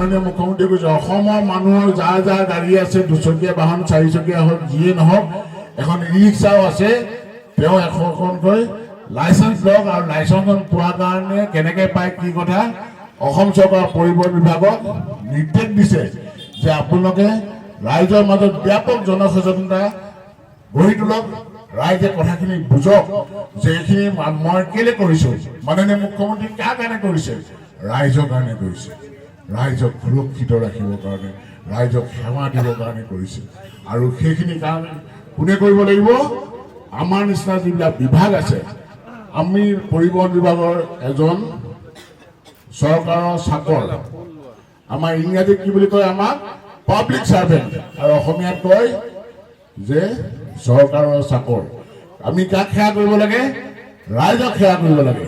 মাননীয় মুখ্যমন্ত্ৰীয়ে কৈছে অসমৰ মানুহৰ যাৰ যাৰ গাড়ী আছে দুচকীয়া বাহন চাৰিচকীয়া হওক যিয়ে নহওক এখন ই ৰিক্সাও আছে তেওঁ এখনকৈ লাইচেন্স লওক আৰু লাইচেন্সখন পোৱাৰ কাৰণে কেনেকৈ পায় কি কথা অসম চৰকাৰৰ পৰিবহণ বিভাগক নিৰ্দেশ দিছে যে আপোনালোকে ৰাইজৰ মাজত ব্যাপক জনসচেতনতা গঢ়ি তোলক ৰাইজে কথাখিনি বুজক যে এইখিনি মই কেলে কৰিছোঁ মাননীয় মুখ্যমন্ত্ৰী কাৰ কাৰণে কৰিছে ৰাইজৰ কাৰণে কৰিছে ৰাইজক সুৰক্ষিত ৰাখিবৰ কাৰণে ৰাইজক সেৱা দিবৰ কাৰণে কৰিছে আৰু সেইখিনি কাম কোনে কৰিব লাগিব আমাৰ নিচিনা যিবিলাক বিভাগ আছে আমি পৰিবহণ বিভাগৰ এজন চৰকাৰৰ চাকৰ আমাৰ ইংৰাজীত কি বুলি কয় আমাক পাব্লিক চাৰ্ভেণ্ট আৰু অসমীয়াত কয় যে চৰকাৰৰ চাকৰ আমি কাক সেৱা কৰিব লাগে ৰাইজক সেৱা কৰিব লাগে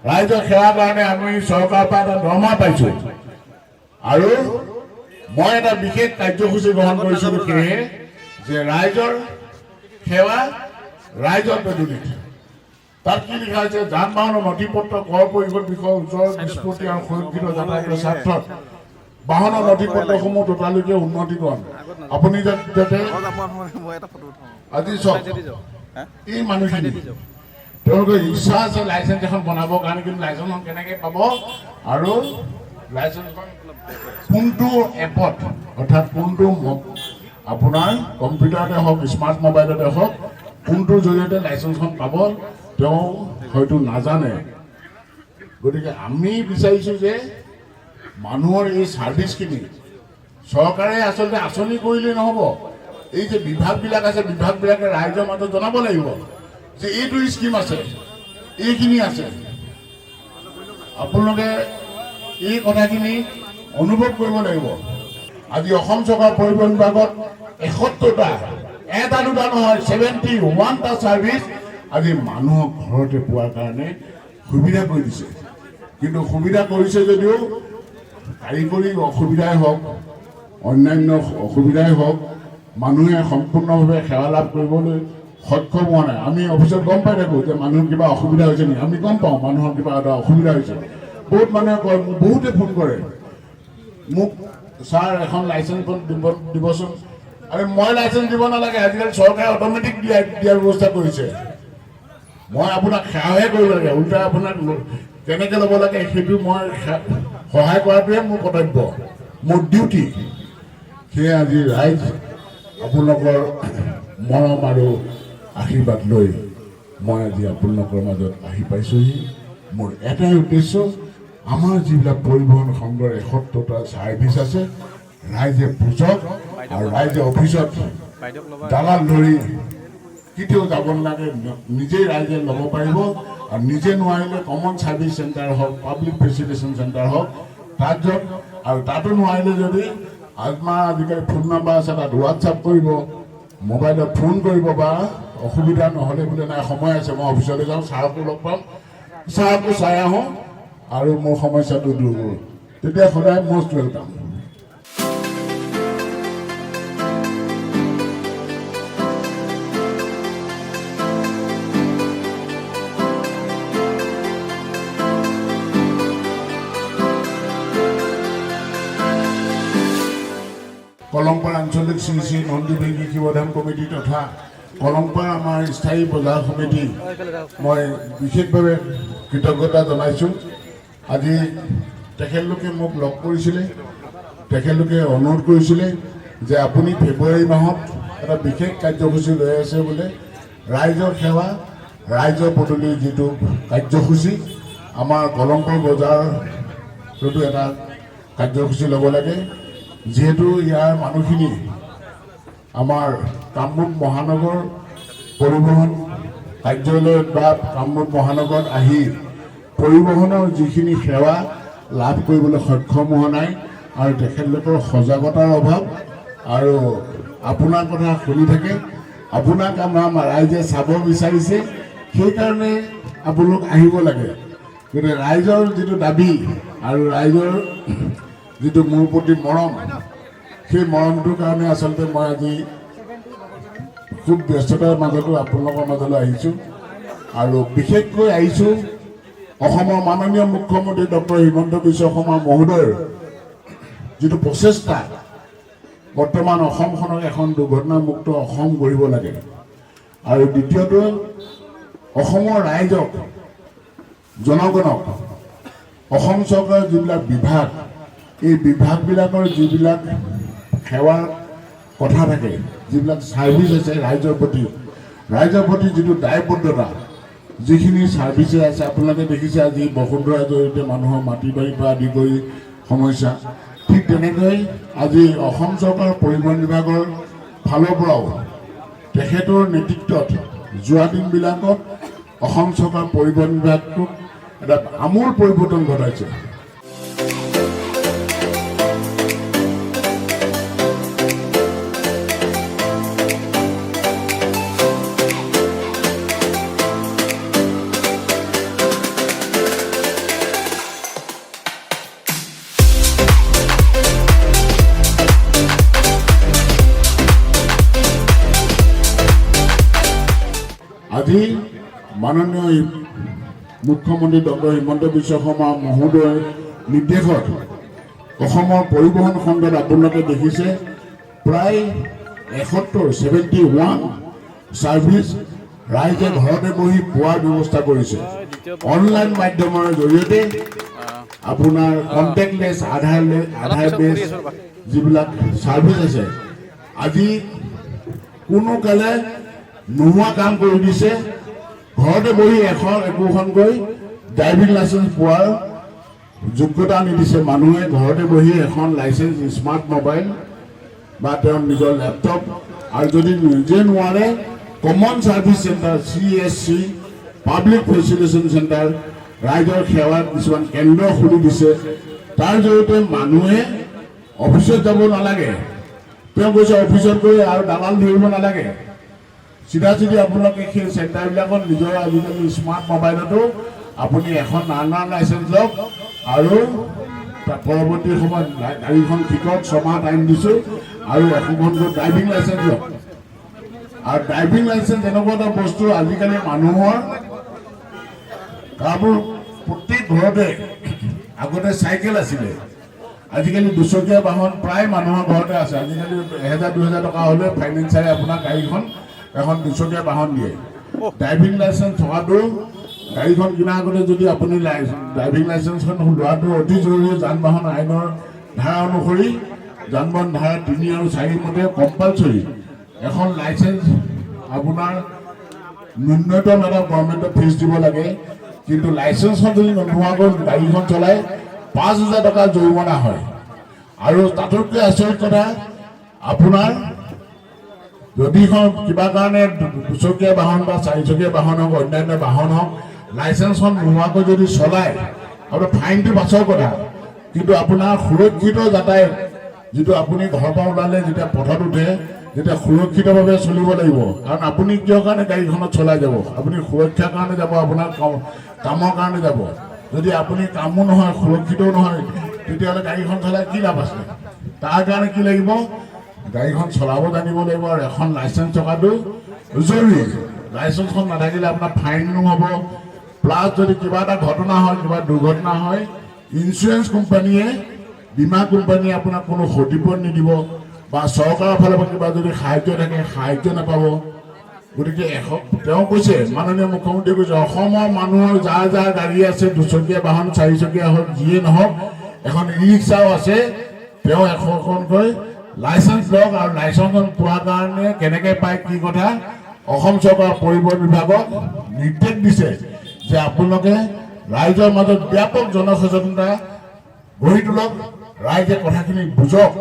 ৰাইজক সেৱাৰ কাৰণে আমি চৰকাৰৰ পৰা এটা দৰমহা পাইছোঁ আৰু মই এটা বিশেষ কাৰ্যসূচী গ্ৰহণ কৰিছিলোঁ সেয়ে যে ৰাইজৰ সেৱা ৰাইজৰ বেদুলিত তাত কি লিখা হৈছে যান বাহনৰ নথি পত্ৰ কৰ পৰিশোধ বিষয়ৰ ওচৰৰ নিষ্পত্তি আৰু সুৰক্ষিত যাতায়াতৰ স্বাৰ্থত বাহনৰ নথি পত্ৰসমূহ ততালৈকে উন্নতিকৰণ আপুনি যাতে আজি চাওক এই মানুহখিনি তেওঁলোকৰ ইচ্ছা আছে লাইচেন্স এখন বনাবৰ কাৰণে কিন্তু লাইচেন্সখন কেনেকৈ পাব আৰু লাইচেন্সখন কোনটো এপত অৰ্থাৎ কোনটো আপোনাৰ কম্পিউটাৰতে হওক স্মাৰ্ট মোবাইলতে হওক কোনটোৰ জৰিয়তে লাইচেন্সখন পাব তেওঁ হয়তো নাজানে গতিকে আমি বিচাৰিছোঁ যে মানুহৰ এই ছাৰ্ভিচখিনি চৰকাৰে আচলতে আঁচনি কৰিলেই নহ'ব এই যে বিভাগবিলাক আছে বিভাগবিলাকে ৰাইজৰ মাজত জনাব লাগিব যে এইটো স্কিম আছে এইখিনি আছে আপোনালোকে এই কথাখিনি অনুভৱ কৰিব লাগিব আজি অসম চৰকাৰৰ পৰিবহণ বিভাগত ৭১টা এটা দুটা নহয় 71টা ছাৰ্ভিচ আজি মানুহক ঘৰতে পোৱাৰ কাৰণে সুবিধা কৰি দিছে কিন্তু সুবিধা কৰিছে যদিও কাৰিকৰী অসুবিধাই হওক অন্যান্য অসুবিধাই হওক মানুহে সম্পূৰ্ণভাৱে সেৱা লাভ কৰিবলৈ সক্ষম হোৱা নাই আমি অফিচত গম পাই থাকোঁ যে মানুহৰ কিবা অসুবিধা হৈছে নেকি আমি গম পাওঁ মানুহৰ কিবা এটা অসুবিধা হৈছে বহুত মানুহে কয় মোক বহুতে ফোন কৰে মোক ছাৰ এখন লাইচেন্সখন দিবচোন আৰু মই লাইচেন্স দিব নালাগে আজিকালি চৰকাৰে অট'মেটিক দিয়াৰ ব্যৱস্থা কৰিছে মই আপোনাক সেৱাহে কৰিব লাগে উল্টা আপোনাক কেনেকৈ ল'ব লাগে সেইটো মই সহায় কৰাটোৱে মোৰ কৰ্তব্য মোৰ ডিউটি সেয়ে আজি ৰাইজ আপোনালোকৰ মৰম আৰু আশীৰ্বাদ লৈ মই আজি আপোনালোকৰ মাজত আহি পাইছোঁহি মোৰ এটাই উদ্দেশ্য আমাৰ যিবিলাক পৰিবহণ সংঘৰ ৭১টা ছাৰ্ভিচ আছে ৰাইজে বুজক আৰু ৰাইজে অফিচত দালাল ধৰি কেতিয়াও যাব নালাগে নিজেই ৰাইজে ল'ব পাৰিব আৰু নিজে নোৱাৰিলে কমন ছাৰ্ভিচ চেণ্টাৰ হওক পাব্লিক ফেচিলিটেশ্যন চেণ্টাৰ হওক তাত যাওক আৰু তাতো নোৱাৰিলে যদি আমাৰ আজিকালি ফোন নাম্বাৰ আছে তাত হোৱাটছআপ কৰিব মোবাইলত ফোন কৰিব বা অসুবিধা নহ'লে বোলে নাই সময় আছে মই অফিচলৈ যাওঁ ছাৰকো লগ পাম ছাৰকো চাই আহোঁ আৰু মোৰ সমস্যাটো দূৰ কৰোঁ তেতিয়া সদায় মষ্ট ৱেলকাম কলমপাৰ আঞ্চলিক শ্ৰী শ্ৰী নন্দী কৃষি প্ৰধান কমিটি তথা কলমপাৰ আমাৰ স্থায়ী বজাৰ সমিতি মই বিশেষভাৱে কৃতজ্ঞতা জনাইছোঁ আজি তেখেতলোকে মোক লগ কৰিছিলে তেখেতলোকে অনুৰোধ কৰিছিলে যে আপুনি ফেব্ৰুৱাৰী মাহত এটা বিশেষ কাৰ্যসূচী লৈ আছে বোলে ৰাইজৰ সেৱা ৰাইজৰ পদূলিৰ যিটো কাৰ্যসূচী আমাৰ কলমপাৰ বজাৰতো এটা কাৰ্যসূচী ল'ব লাগে যিহেতু ইয়াৰ মানুহখিনি আমাৰ কামৰূপ মহানগৰ পৰিবহণ কাৰ্যালয়ত বা কামৰূপ মহানগৰত আহি পৰিবহণৰ যিখিনি সেৱা লাভ কৰিবলৈ সক্ষম হোৱা নাই আৰু তেখেতলোকৰ সজাগতাৰ অভাৱ আৰু আপোনাৰ কথা শুনি থাকে আপোনাক আমাৰ ৰাইজে চাব বিচাৰিছে সেইকাৰণে আপোনালোক আহিব লাগে গতিকে ৰাইজৰ যিটো দাবী আৰু ৰাইজৰ যিটো মোৰ প্ৰতি মৰম সেই মৰমটোৰ কাৰণে আচলতে মই আজি খুব ব্যস্ততাৰ মাজতো আপোনালোকৰ মাজলৈ আহিছোঁ আৰু বিশেষকৈ আহিছোঁ অসমৰ মাননীয় মুখ্যমন্ত্ৰী ডক্টৰ হিমন্ত বিশ্ব শৰ্মা মহোদয়ৰ যিটো প্ৰচেষ্টা বৰ্তমান অসমখনক এখন দুৰ্ঘটনামুক্ত অসম কৰিব লাগে। আৰু দ্বিতীয়টো অসমৰ ৰাইজক জনগণক অসম চৰকাৰৰ যিবিলাক বিভাগ এই বিভাগবিলাকৰ যিবিলাক সেৱাৰ কথা থাকে, যিবিলাক ছাৰ্ভিচ আছে ৰাইজৰ প্ৰতি যিটো দায়বদ্ধতা, যিখিনি ছাৰ্ভিচে আছে আপোনালোকে দেখিছে আজি বসুন্ধৰাৰ জৰিয়তে মানুহৰ মাটি বাৰীৰ পৰা আদি কৰি সমস্যা, ঠিক তেনেকৈ আজি অসম চৰকাৰৰ পৰিবহণ বিভাগৰ ফালৰ পৰাও তেখেতৰ নেতৃত্বত যোৱা দিনবিলাকত অসম চৰকাৰৰ পৰিবহণ বিভাগটোক এটা আমূল পৰিৱৰ্তন ঘটাইছে। আজি মাননীয় মুখ্যমন্ত্ৰী ডক্টৰ হিমন্ত বিশ্ব শৰ্মা মহোদয়ৰ নিৰ্দেশত অসমৰ পৰিবহণ খণ্ডত আপোনালোকে দেখিছে প্ৰায় 71 ছাৰ্ভিচ ৰাইজে ঘৰতে বহি পোৱাৰ ব্যৱস্থা কৰিছে। অনলাইন মাধ্যমৰ জৰিয়তে আপোনাৰ কণ্টেক্টলেছ আধাৰ বেছ যিবিলাক ছাৰ্ভিচ আছে আজি কোনো কালে নোহোৱা কাম কৰি দিছে। ঘৰতে বহি একোখনকৈ ড্ৰাইভিং লাইচেঞ্চ পোৱাৰ যোগ্যতা আনি দিছে। মানুহে ঘৰতে বহি এখন লাইচেঞ্চ স্মাৰ্ট মোবাইল বা তেওঁৰ নিজৰ লেপটপ আৰু যদি নিজে নোৱাৰে common service centre CSC public facilitation centre ৰাইজৰ সেৱাৰ কিছুমান কেন্দ্ৰ খুলি দিছে। তাৰ জৰিয়তে মানুহে অফিচত যাব নালাগে, তেওঁ কৈছে অফিচত গৈ আৰু দালাল ধৰিব নালাগে, চিধা আপোনালোকে সেই চেণ্টাৰবিলাকত নিজৰ আজিকালি স্মাৰ্ট মোবাইলতো আপুনি এখন নানান লাইচেঞ্চ লওক আৰু পৰৱৰ্তী সময়ত গাড়ীখন শিকক, 6 মাহ টাইম দিছোঁ আৰু এখনকৈ ড্ৰাইভিং লাইচেঞ্চ লওক। আৰু ড্ৰাইভিং লাইচেঞ্চ এনেকুৱা এটা বস্তু আজিকালি মানুহৰ কামবোৰ প্ৰত্যেক ঘৰতে আগতে চাইকেল আছিলে, আজিকালি দুচকীয়া বাহন প্ৰায় মানুহৰ ঘৰতে আছে। আজিকালি 1000-2000 টকা হ'লে ফাইনেন্সাৰে আপোনাৰ গাড়ীখন এখন দুচকীয়া বাহন দিয়ে। ড্ৰাইভিং লাইচেঞ্চ থকাটো গাড়ীখন কিনাৰ আগতে যদি আপুনি ড্ৰাইভিং লাইচেঞ্চখন লোৱাটো অতি জৰুৰী। যান বাহন আইনৰ ধাৰা অনুসৰি যান বাহন ধাৰা 3 আৰু 4 মতে কম্পালচৰি এখন লাইচেঞ্চ আপোনাৰ ন্যূনতম এটা গভৰ্ণমেণ্টত ফিজ দিব লাগে। কিন্তু লাইচেঞ্চখন যদি নোহোৱাকৈ গাড়ীখন চলাই 5000 টকা জৰিমনা হয়। আৰু তাতোতকৈ আচৰিত কথা আপোনাৰ যদি কিবা কাৰণে দুচকীয়া বাহন বা 4চকীয়া বাহন হওক অন্যান্য বাহন হওক লাইচেঞ্চখন নোহোৱাকৈ যদি চলায় আপোনাৰ ফাইনটো বাছৰ কথা, কিন্তু আপোনাৰ সুৰক্ষিত যাতায়াত যিটো আপুনি ঘৰৰ পৰা ওলালে যেতিয়া পথত উঠে যেতিয়া সুৰক্ষিতভাৱে চলিব লাগিব। কাৰণ আপুনি কিয় কাৰণে গাড়ীখনত চলাই যাব, আপুনি সুৰক্ষাৰ কাৰণে যাব, আপোনাৰ কামৰ কাৰণে যাব। যদি আপুনি কামো নহয় সুৰক্ষিতও নহয় তেতিয়াহ'লে গাড়ীখন চলাই কি লাভ আছে? তাৰ কাৰণে কি লাগিব, গাড়ীখন চলাব জানিব লাগিব আৰু এখন লাইচেঞ্চ থকাটো জৰুৰী। লাইচেঞ্চখন নাথাকিলে আপোনাৰ ফাইন নহ'ব, প্লাছ যদি কিবা এটা ঘটনা হয়, কিবা দুৰ্ঘটনা হয়, ইঞ্চুৰেঞ্চ কোম্পানীয়ে বীমা কোম্পানীয়ে আপোনাক কোনো ক্ষতিপূৰণ নিদিব বা চৰকাৰৰ ফালৰ পৰা কিবা যদি সাহায্য থাকে সাহায্য নাপাব। গতিকে তেওঁ কৈছে, মাননীয় মুখ্যমন্ত্ৰীয়ে কৈছে অসমৰ মানুহৰ যাৰ যাৰ গাড়ী আছে দুচকীয়া বাহন 4চকীয়া হওক যিয়ে নহওক, এখন ই-ৰিক্সাও আছে, তেওঁ এখনকৈ লাইচেঞ্চ লওক। আৰু লাইচেঞ্চখন পোৱাৰ কাৰণে কেনেকৈ পায় কি কথা অসম চৰকাৰৰ পৰিবহণ বিভাগক নিৰ্দেশ দিছে যে আপোনালোকে ৰাইজৰ মাজত ব্যাপক জনসচেতনতা গঢ়ি তোলক, ৰাইজে কথাখিনি বুজক।